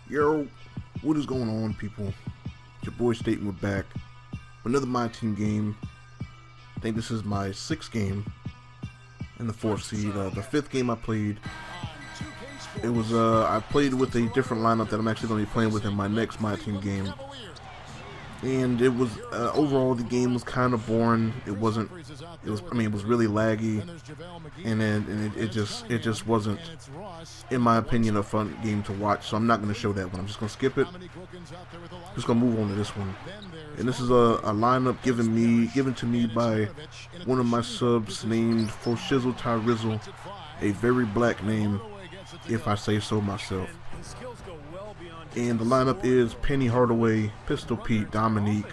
Yo, what is going on, people? It's your boy Staten, we're back. Another MyTeam game. I think this is my 6th game in the 4th seed. The 5th game I played, it was I played with a different lineup that I'm actually going to be playing with in my next MyTeam game. And it was overall the game was kind of boring. It was really laggy, and it just wasn't, in my opinion, a fun game to watch. So I'm not going to show that one. I'm just going to skip it. Just going to move on to this one. And this is a lineup given to me by one of my subs named Foshizzle Tyrizzle, a very black name, if I say so myself. And the lineup is Penny Hardaway, Pistol Pete, Dominique,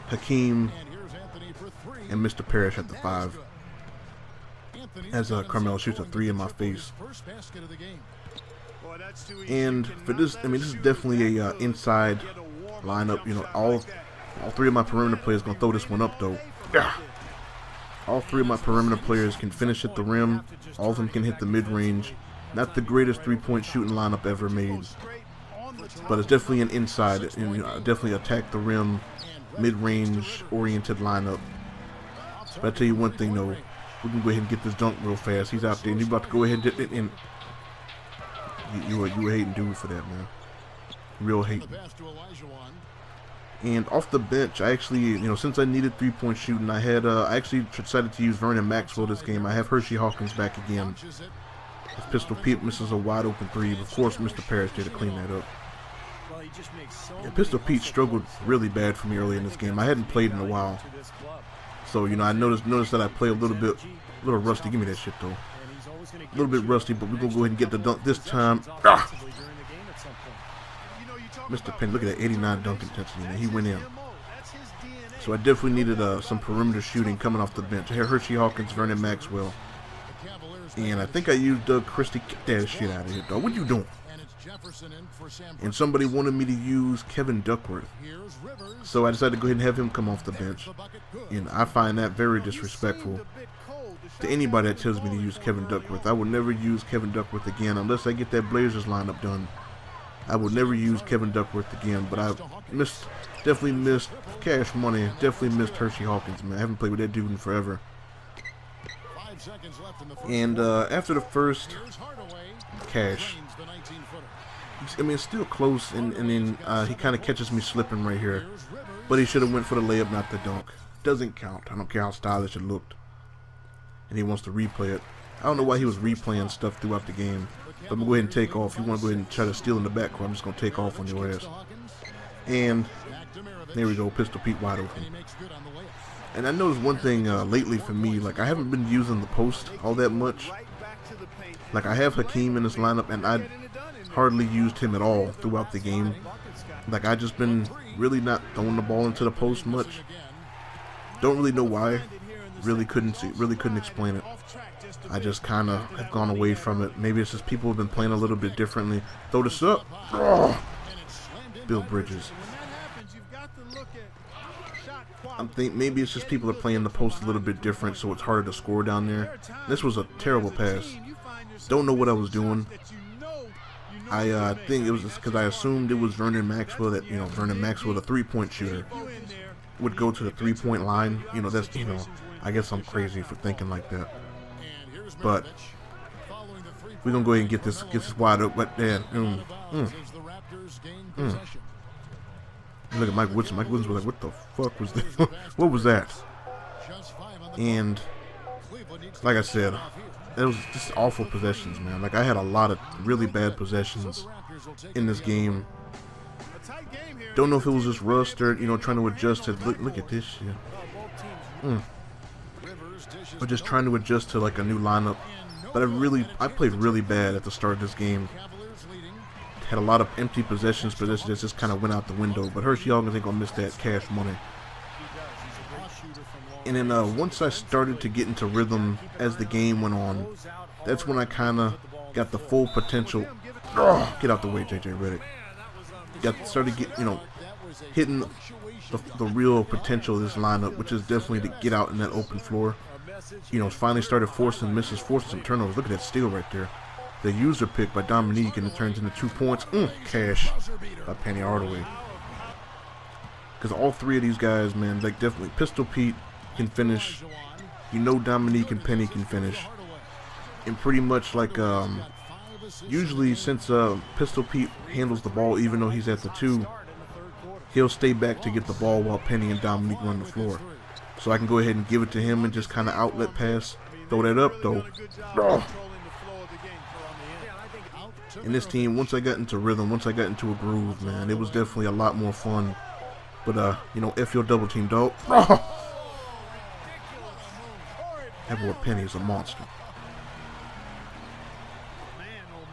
Hakeem, and Mr. Parrish at the 5. As Carmelo shoots a 3 in my face. And for this, this is definitely a inside lineup. You know, all 3 of my perimeter players gonna throw this one up though. All 3 of my perimeter players can finish at the rim. All of them can hit the mid-range. Not the greatest 3-point shooting lineup ever made, but it's definitely an inside, and definitely attack the rim, mid-range oriented lineup. But I tell you one thing though, we can go ahead and get this dunk real fast. He's out there, and he's about to go ahead and you a hating dude for that, man. Real hating. And off the bench, I actually, since I needed 3-point shooting, I actually decided to use Vernon Maxwell this game. I have Hershey Hawkins back again. If Pistol Pete misses a wide open 3, of course Mr. Parrish did to clean that up. Yeah, Pistol Pete struggled really bad for me early in this game. I hadn't played in a while, so I noticed that I play a little rusty. Give me that shit though. A little bit rusty, but we're gonna go ahead and get the dunk this time. Mr. Penn, look at that 89 dunk intensity, man. He went in. So I definitely needed some perimeter shooting coming off the bench. Hershey Hawkins, Vernon Maxwell. And I think I used Doug Christie. Get that shit out of here, dog. What you doing? And somebody wanted me to use Kevin Duckworth. So I decided to go ahead and have him come off the bench. And I find that very disrespectful to anybody that tells me to use Kevin Duckworth. I will never use Kevin Duckworth again unless I get that Blazers lineup done. I will never use Kevin Duckworth again. But I definitely missed Cash Money. Definitely missed Hershey Hawkins, man. I haven't played with that dude in forever. And after the first, Cash, it's still close, and then he kind of catches me slipping right here, but he should have went for the layup, not the dunk. Doesn't count. I don't care how stylish it looked. And he wants to replay it. I don't know why he was replaying stuff throughout the game, but I'm going to go ahead and take off. You want to go ahead and try to steal in the backcourt, I'm just going to take off on your ass. And there we go, Pistol Pete wide open. And I noticed one thing lately for me, like I haven't been using the post all that much. Like I have Hakeem in this lineup, and I hardly used him at all throughout the game. Like I just been really not throwing the ball into the post much. Don't really know why. Really couldn't explain it. I just kind of have gone away from it. Maybe it's just people have been playing a little bit differently. Throw this up. Oh. Bill Bridges. I think maybe it's just people are playing the post a little bit different, so it's harder to score down there. This was a terrible pass. Don't know what I was doing. I think it was just because I assumed it was Vernon Maxwell, that Vernon Maxwell, the 3-point shooter, would go to the 3-point line. That's I guess I'm crazy for thinking like that. But we're gonna go ahead and get this wide up. But then, look at Mike Woodson. Mike Woodson was like, "What the fuck was that? What was that?" And like I said, it was just awful possessions, man. Like I had a lot of really bad possessions in this game. Don't know if it was just rust or trying to adjust to look at this shit. Or just trying to adjust to like a new lineup. But I played really bad at the start of this game. Had a lot of empty possessions that just kind of went out the window. But Hershey Hawkins ain't gonna miss that Cash Money. And then once I started to get into rhythm as the game went on, that's when I kind of got the full potential. Get out the way, JJ Redick. Started hitting the real potential of this lineup, which is definitely to get out in that open floor. Finally started forcing misses, forcing some turnovers. Look at that steal right there. the user pick by Dominique, and it turns into 2 points. Cash by Penny Hardaway. Because all three of these guys, man, like definitely Pistol Pete can finish. You know Dominique and Penny can finish. And pretty much like usually since Pistol Pete handles the ball, even though he's at the 2, he'll stay back to get the ball while Penny and Dominique run the floor. So I can go ahead and give it to him and just kind of outlet pass. Throw that up though. And this team, once I got into rhythm, once I got into a groove, man, it was definitely a lot more fun. But you know, F your double team, dog. That boy Penny is a monster.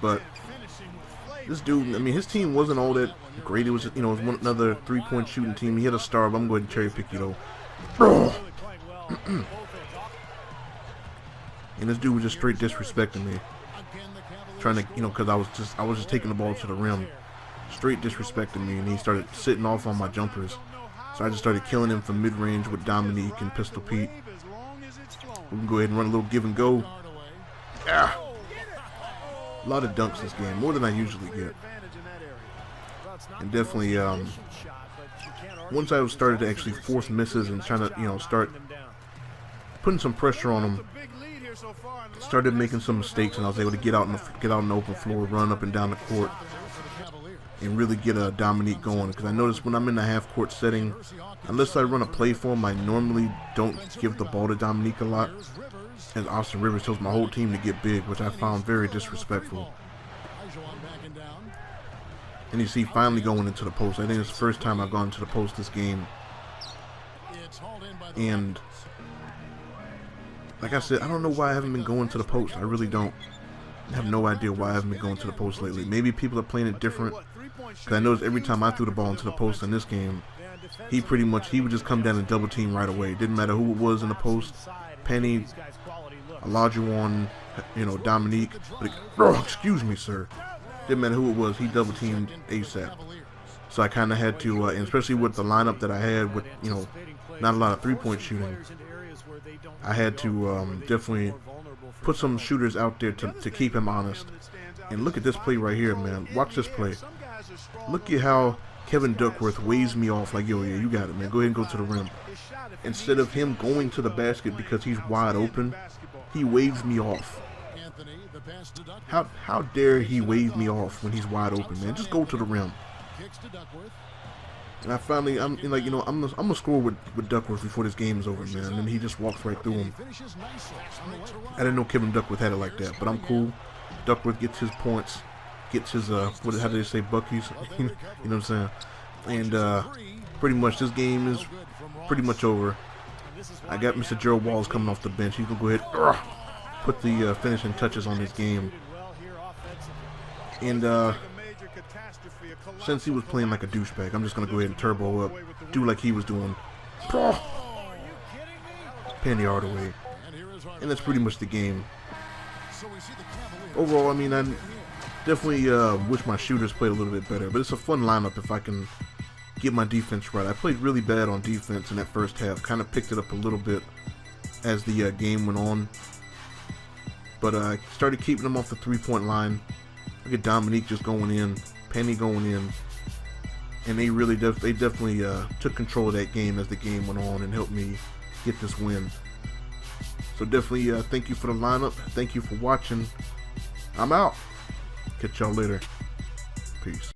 But this dude, I mean, his team wasn't all that great. It was, you know, it was another 3-point shooting team. He had a star, but I'm going to cherry pick you though. And this dude was just straight disrespecting me, trying to, you know, because I was just taking the ball to the rim, straight disrespecting me, and he started sitting off on my jumpers. So I just started killing him from mid-range with Dominique and Pistol Pete. We can go ahead and run a little give and go. Ah. A lot of dunks this game, more than I usually get. And definitely, once I started to actually force misses and trying to, you know, start putting some pressure on him, started making some mistakes, and I was able to get out on the open floor, run up and down the court, and really get Dominique going. Because I noticed when I'm in the half-court setting, unless I run a play for him, I normally don't give the ball to Dominique a lot, as Austin Rivers tells my whole team to get big, which I found very disrespectful. And you see, finally going into the post. I think it's the first time I've gone to the post this game. And like I said, I don't know why I haven't been going to the post. I really don't. I have no idea why I haven't been going to the post lately. Maybe people are playing it different. Because I noticed every time I threw the ball into the post in this game, he would just come down and double team right away. It didn't matter who it was in the post. Penny, Olajuwon, you know, Dominique. But excuse me, sir. Didn't matter who it was. He double teamed ASAP. So I kind of had to, and especially with the lineup that I had with, you know, not a lot of 3-point shooting, I had to definitely put some shooters out there to keep him honest. And look at this play right here, man. Watch this play. Look at how Kevin Duckworth waves me off like, yo, yeah, you got it, man. Go ahead and go to the rim. Instead of him going to the basket because he's wide open, he waves me off. How dare he wave me off when he's wide open, man? Just go to the rim. And I finally, I'm like, you know, I'm gonna score with Duckworth before this game is over, man. And then he just walks right through him. I didn't know Kevin Duckworth had it like that, but I'm cool. Duckworth gets his points, gets his how do they say, buckies? You know what I'm saying? And pretty much this game is pretty much over. I got Mr. Gerald Walls coming off the bench. He can go ahead, put the finishing touches on this game. And since he was playing like a douchebag, I'm just gonna go ahead and turbo up, do like he was doing. Penny Hardaway. And that's pretty much the game. Overall, I mean, I definitely wish my shooters played a little bit better, but it's a fun lineup if I can get my defense right. I played really bad on defense in that first half, kind of picked it up a little bit as the game went on, but I started keeping them off the 3-point line. Look at Dominique just going in, Penny going in, and they really definitely took control of that game as the game went on and helped me get this win. So definitely thank you for the lineup. Thank you for watching. I'm out. Catch y'all later. Peace.